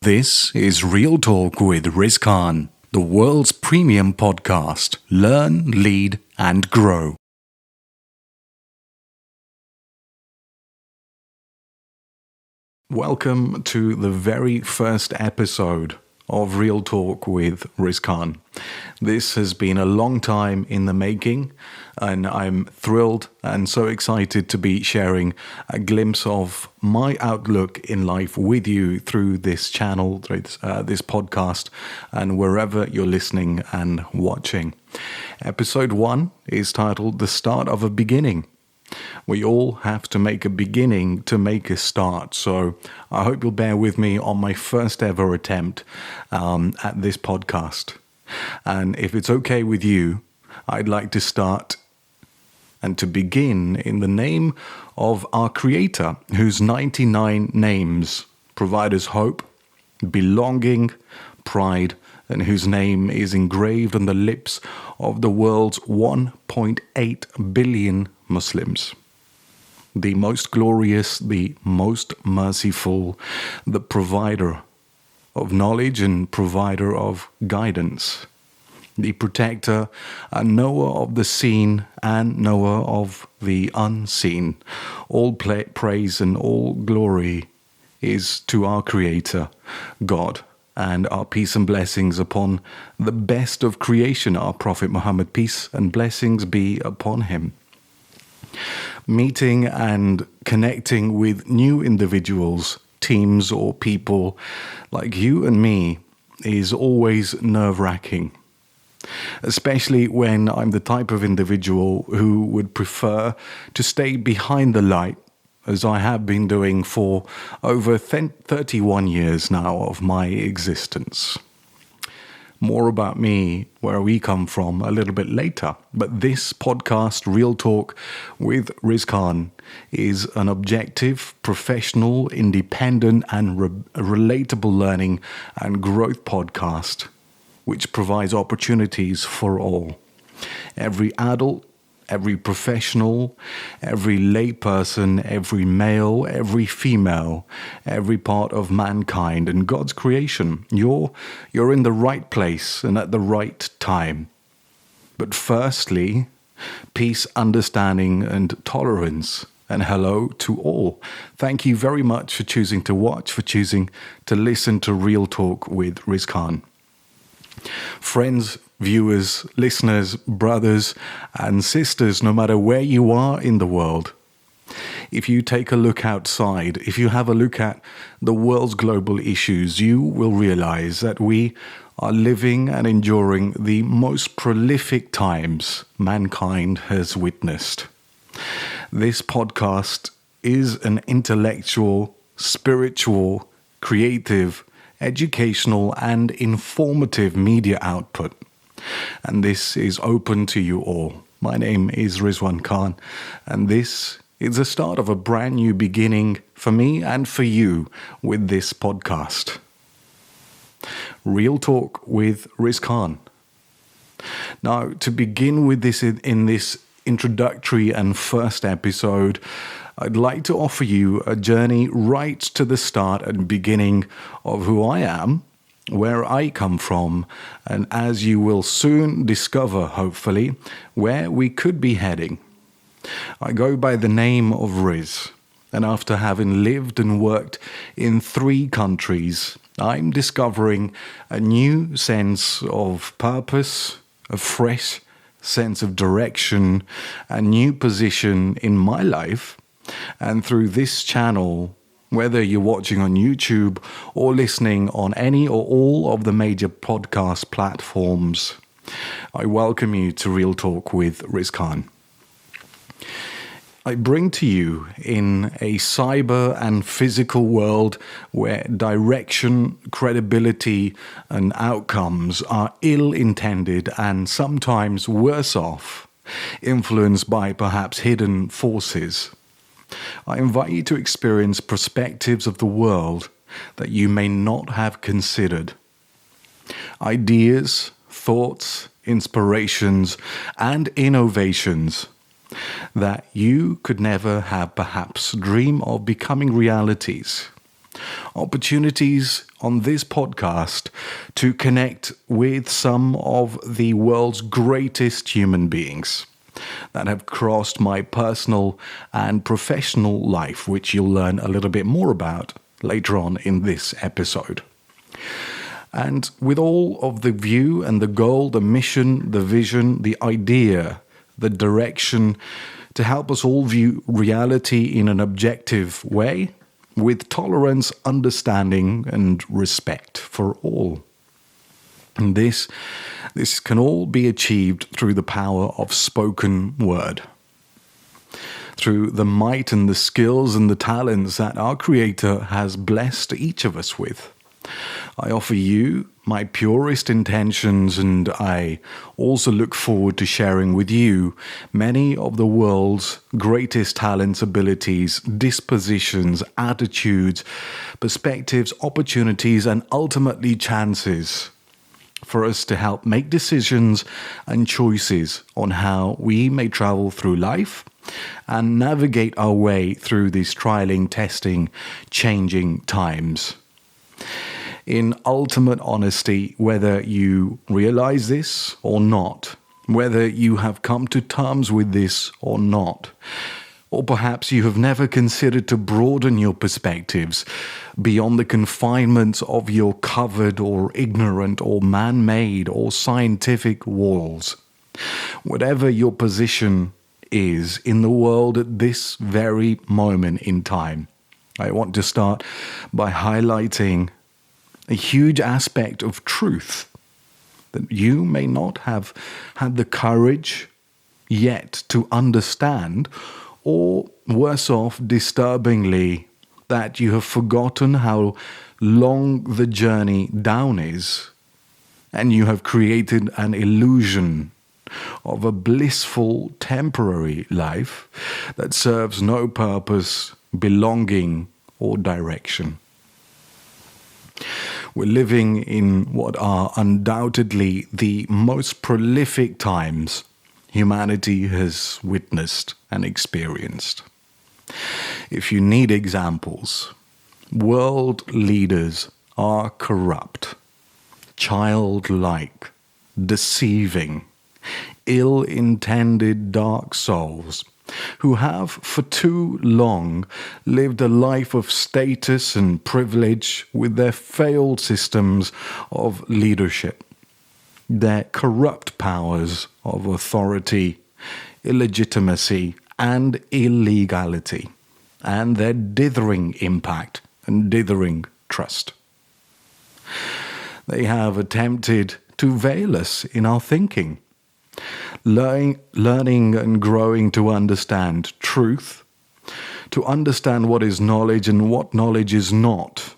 This is Real Talk with Riz Khan, the world's premium podcast. Learn, lead, and grow. Welcome to the very first episode of Real Talk with Riz Khan. This has been a long time in the making, and I'm thrilled and so excited to be sharing a glimpse of my outlook in life with you through this channel, through this podcast, and wherever you're listening and watching. Episode 1 is titled The Start of a Beginning. We all have to make a beginning to make a start. So I hope you'll bear with me on my first ever attempt at this podcast. And if it's okay with you, I'd like to start and to begin in the name of our Creator, whose 99 names provide us hope, belonging, pride, and whose name is engraved on the lips of the world's 1.8 billion Muslims. The most glorious, the most merciful, the provider of knowledge and provider of guidance, the protector and knower of the seen and knower of the unseen. All praise and all glory is to our Creator, God, and our peace and blessings upon the best of creation, our Prophet Muhammad, peace and blessings be upon him. Meeting and connecting with new individuals, teams, or people like you and me is always nerve-wracking, especially when I'm the type of individual who would prefer to stay behind the light, as I have been doing for over 31 years now of my existence. More about me, where we come from, a little bit later. But this podcast, Real Talk with Riz Khan, is an objective, professional, independent, and relatable learning and growth podcast, which provides opportunities for all. Every adult, every professional, every layperson, every male, every female, every part of mankind and God's creation. You're in the right place and at the right time. But firstly, peace, understanding, and tolerance. And hello to all. Thank you very much for choosing to watch, for choosing to listen to Real Talk with Riz Khan. Friends, viewers, listeners, brothers and sisters, no matter where you are in the world, if you take a look outside, if you have a look at the world's global issues, you will realize that we are living and enduring the most prolific times mankind has witnessed. This podcast is an intellectual, spiritual, creative, educational and informative media output. And this is open to you all. My name is Rizwan Khan, and this is the start of a brand new beginning for me and for you with this podcast. Real Talk with Riz Khan. Now, to begin with this in this introductory and first episode, I'd like to offer you a journey right to the start and beginning of who I am, where I come from, and as you will soon discover, hopefully, where we could be heading. I go by the name of Riz, and after having lived and worked in 3 countries, I'm discovering a new sense of purpose, a fresh sense of direction, a new position in my life. And through this channel, whether you're watching on YouTube or listening on any or all of the major podcast platforms, I welcome you to Real Talk with Riz Khan. I bring to you in a cyber and physical world where direction, credibility, and outcomes are ill-intended and sometimes worse off, influenced by perhaps hidden forces. I invite you to experience perspectives of the world that you may not have considered. Ideas, thoughts, inspirations, and innovations that you could never have perhaps dream of becoming realities. Opportunities on this podcast to connect with some of the world's greatest human beings that have crossed my personal and professional life, which you'll learn a little bit more about later on in this episode. And with all of the view and the goal, the mission, the vision, the idea, the direction to help us all view reality in an objective way, with tolerance, understanding, and respect for all. And this can all be achieved through the power of spoken word, through the might and the skills and the talents that our Creator has blessed each of us with. I offer you my purest intentions, and I also look forward to sharing with you many of the world's greatest talents, abilities, dispositions, attitudes, perspectives, opportunities, and ultimately chances for us to help make decisions and choices on how we may travel through life and navigate our way through these trialing, testing, changing times. In ultimate honesty, whether you realize this or not, whether you have come to terms with this or not, or perhaps you have never considered to broaden your perspectives beyond the confinements of your covered or ignorant or man-made or scientific walls. Whatever your position is in the world at this very moment in time, I want to start by highlighting a huge aspect of truth that you may not have had the courage yet to understand, or worse off, disturbingly, that you have forgotten how long the journey down is, and you have created an illusion of a blissful temporary life that serves no purpose, belonging, or direction. We're living in what are undoubtedly the most prolific times humanity has witnessed and experienced. If you need examples, world leaders are corrupt, childlike, deceiving, ill-intended dark souls who have for too long lived a life of status and privilege with their failed systems of leadership, their corrupt powers of authority, illegitimacy, and illegality, and their dithering impact and dithering trust. They have attempted to veil us in our thinking, learning and growing to understand truth, to understand what is knowledge and what knowledge is not.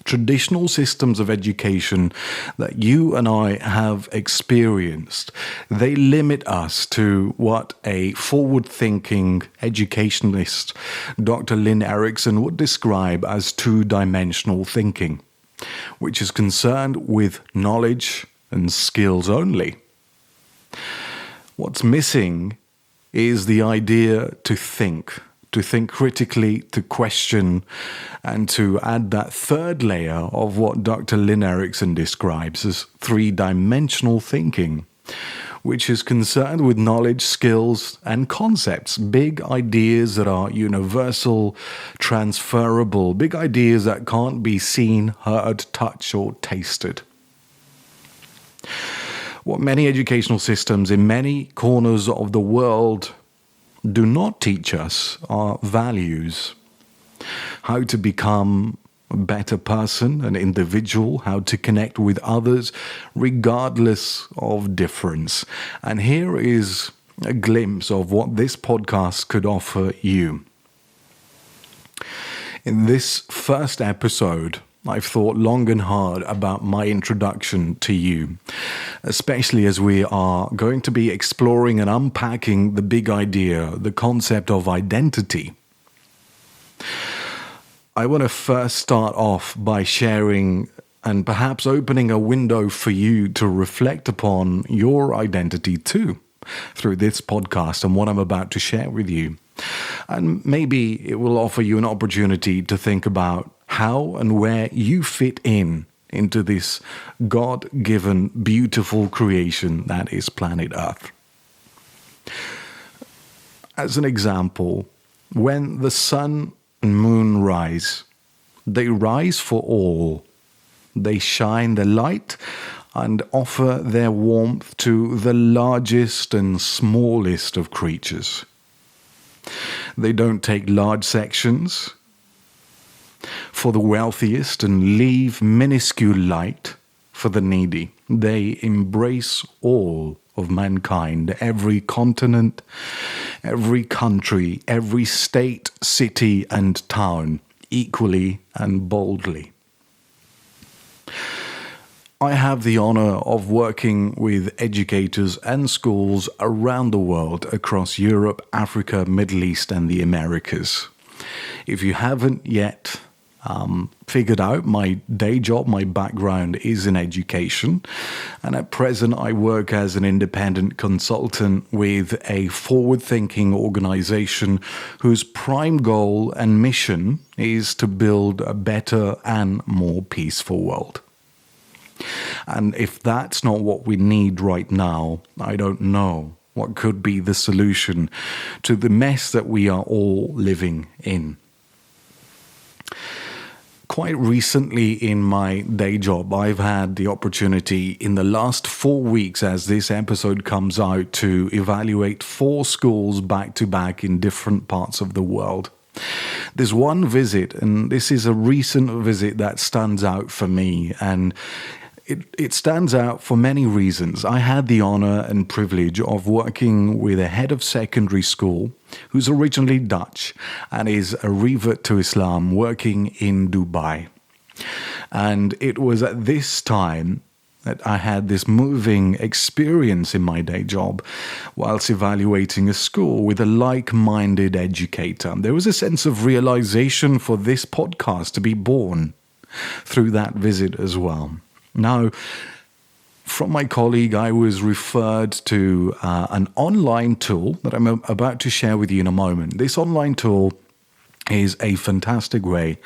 Traditional systems of education that you and I have experienced, they limit us to what a forward-thinking educationalist, Dr. Lynn Erickson, would describe as two-dimensional thinking, which is concerned with knowledge and skills only. What's missing is the idea to think critically, to question, and to add that third layer of what Dr. Lynn Erickson describes as three-dimensional thinking, which is concerned with knowledge, skills, and concepts, big ideas that are universal, transferable, big ideas that can't be seen, heard, touched, or tasted. What many educational systems in many corners of the world do not teach us are values. How to become a better person, an individual, how to connect with others regardless of difference. And here is a glimpse of what this podcast could offer you. In this first episode, I've thought long and hard about my introduction to you, especially as we are going to be exploring and unpacking the big idea, the concept of identity. I want to first start off by sharing and perhaps opening a window for you to reflect upon your identity too, through this podcast and what I'm about to share with you. And maybe it will offer you an opportunity to think about how and where you fit into this God-given beautiful creation that is planet Earth. As an example, when the sun and moon rise, they rise for all. They shine the light and offer their warmth to the largest and smallest of creatures. They don't take large sections for the wealthiest and leave minuscule light for the needy. They embrace all of mankind, every continent, every country, every state, city, and town, equally and boldly. I have the honor of working with educators and schools around the world, across Europe, Africa, Middle East, and the Americas. If you haven't yet figured out, my day job, my background is in education, and at present I work as an independent consultant with a forward-thinking organization whose prime goal and mission is to build a better and more peaceful world. And if that's not what we need right now, I don't know what could be the solution to the mess that we are all living in. Quite recently in my day job, I've had the opportunity in the last 4 weeks, as this episode comes out, to evaluate 4 schools back to back in different parts of the world. There's one visit, and this is a recent visit that stands out for me, and it stands out for many reasons. I had the honor and privilege of working with a head of secondary school who's originally Dutch and is a revert to Islam, working in Dubai. And it was at this time that I had this moving experience in my day job whilst evaluating a school with a like-minded educator. There was a sense of realization for this podcast to be born through that visit as well. Now, from my colleague, I was referred to an online tool that I'm about to share with you in a moment. This online tool is a fantastic way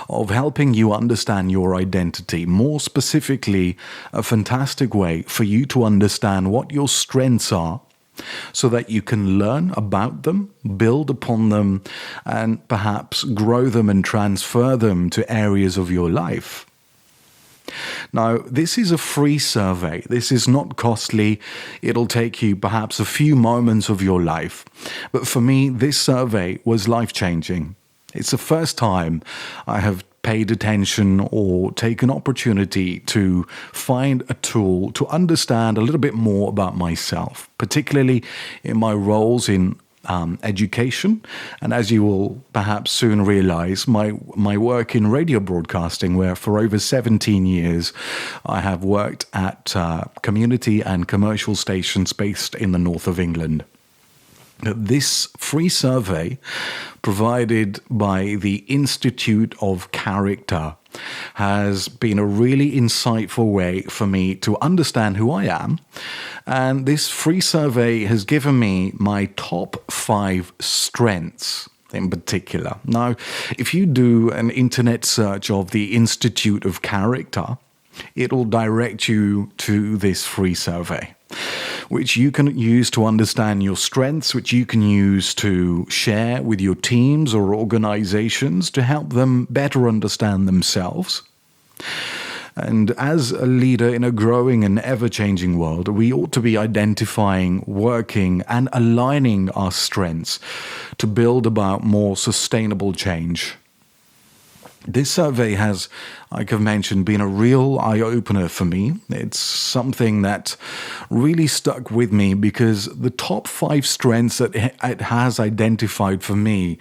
of helping you understand your identity. More specifically, a fantastic way for you to understand what your strengths are so that you can learn about them, build upon them, and perhaps grow them and transfer them to areas of your life. Now, this is a free survey. This is not costly. It'll take you perhaps a few moments of your life. But for me, this survey was life-changing. It's the first time I have paid attention or taken opportunity to find a tool to understand a little bit more about myself, particularly in my roles in education, and as you will perhaps soon realize, my work in radio broadcasting, where for over 17 years I have worked at community and commercial stations based in the north of England. This free survey, provided by the Institute of Character, has been a really insightful way for me to understand who I am. And this free survey has given me my top 5 strengths in particular. Now, if you do an internet search of the Institute of Character, it'll direct you to this free survey, which you can use to understand your strengths, which you can use to share with your teams or organizations to help them better understand themselves. And as a leader in a growing and ever-changing world, we ought to be identifying, working, and aligning our strengths to build about more sustainable change. This survey has, like I've mentioned, been a real eye-opener for me. It's something that really stuck with me because the top 5 strengths that it has identified for me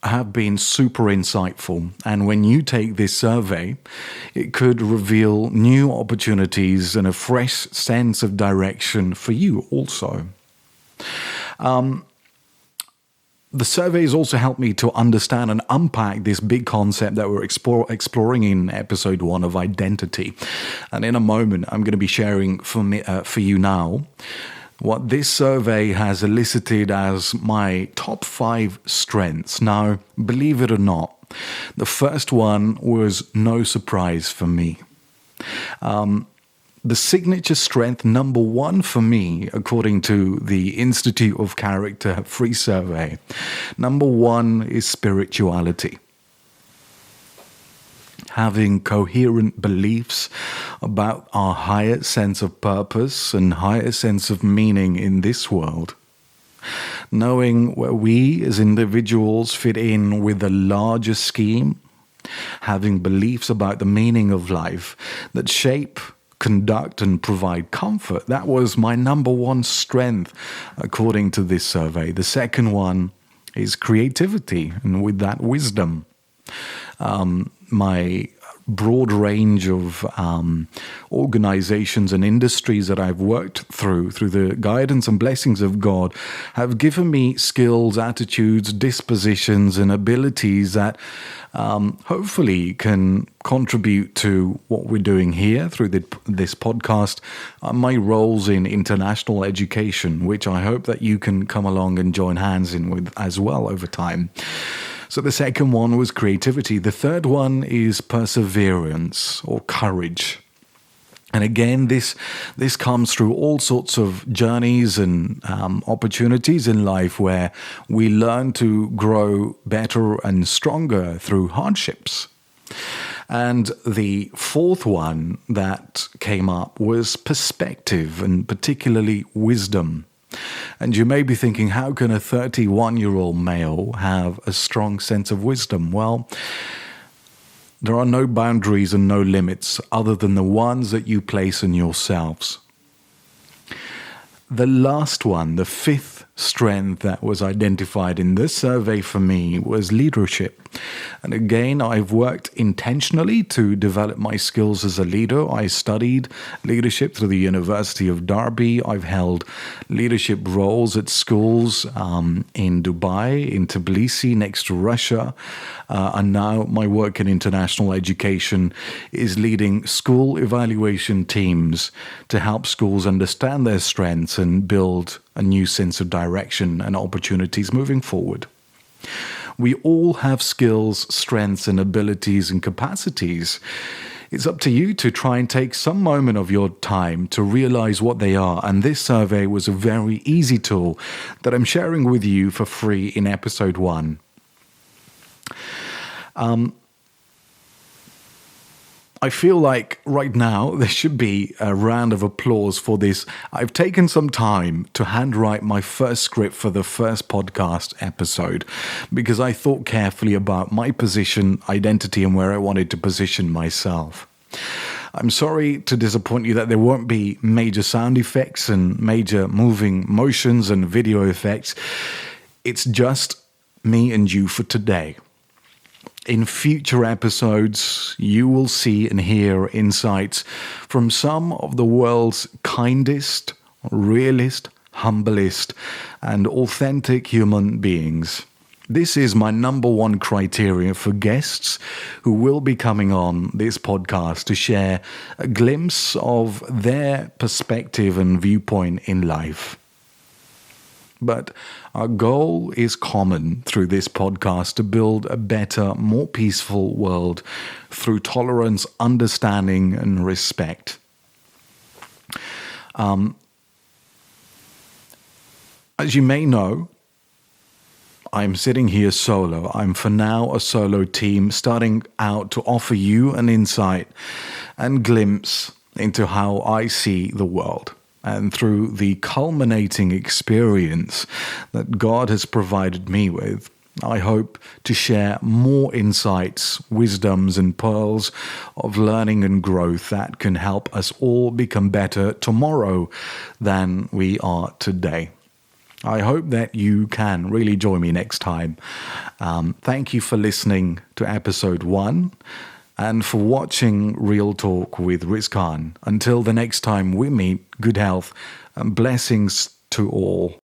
have been super insightful. And when you take this survey, it could reveal new opportunities and a fresh sense of direction for you also. The survey has also helped me to understand and unpack this big concept that we're exploring in episode 1 of identity. And in a moment, I'm going to be sharing for you now what this survey has elicited as my top 5 strengths. Now, believe it or not, The first one was no surprise for me. The signature strength number one for me, according to the Institute of Character Free Survey, number one is spirituality. Having coherent beliefs about our higher sense of purpose and higher sense of meaning in this world. Knowing where we as individuals fit in with the larger scheme. Having beliefs about the meaning of life that shape, conduct and provide comfort. That was my number one strength, according to this survey. The second one is creativity, and with that, wisdom. My broad range of organizations and industries that I've worked through the guidance and blessings of God, have given me skills, attitudes, dispositions, and abilities that hopefully can contribute to what we're doing here through this podcast, my roles in international education, which I hope that you can come along and join hands in with as well over time. So the second one was creativity. The third one is perseverance or courage. And again, this comes through all sorts of journeys and opportunities in life where we learn to grow better and stronger through hardships. And the fourth one that came up was perspective, and particularly wisdom. And you may be thinking, how can a 31-year-old male have a strong sense of wisdom? Well, there are no boundaries and no limits other than the ones that you place in yourselves. The last one, the fifth strength that was identified in this survey for me was leadership. And again, I've worked intentionally to develop my skills as a leader. I studied leadership through the University of Derby. I've held leadership roles at schools in Dubai, in Tbilisi, next to Russia. And now my work in international education is leading school evaluation teams to help schools understand their strengths and build a new sense of direction and opportunities moving forward. We all have skills, strengths, and abilities and capacities. It's up to you to try and take some moment of your time to realize what they are. And this survey was a very easy tool that I'm sharing with you for free in episode 1. I feel like right now there should be a round of applause for this. I've taken some time to handwrite my first script for the first podcast episode because I thought carefully about my position, identity, and where I wanted to position myself. I'm sorry to disappoint you that there won't be major sound effects and major moving motions and video effects. It's just me and you for today. In future episodes, you will see and hear insights from some of the world's kindest, realest, humblest, and authentic human beings. This is my number one criteria for guests who will be coming on this podcast to share a glimpse of their perspective and viewpoint in life. But our goal is common through this podcast to build a better, more peaceful world through tolerance, understanding, and respect. As you may know, I'm sitting here solo. I'm for now a solo team starting out to offer you an insight and glimpse into how I see the world. And through the culminating experience that God has provided me with, I hope to share more insights, wisdoms, and pearls of learning and growth that can help us all become better tomorrow than we are today. I hope that you can really join me next time. Thank you for listening to episode 1. And for watching Real Talk with Riz Khan. Until the next time we meet, good health and blessings to all.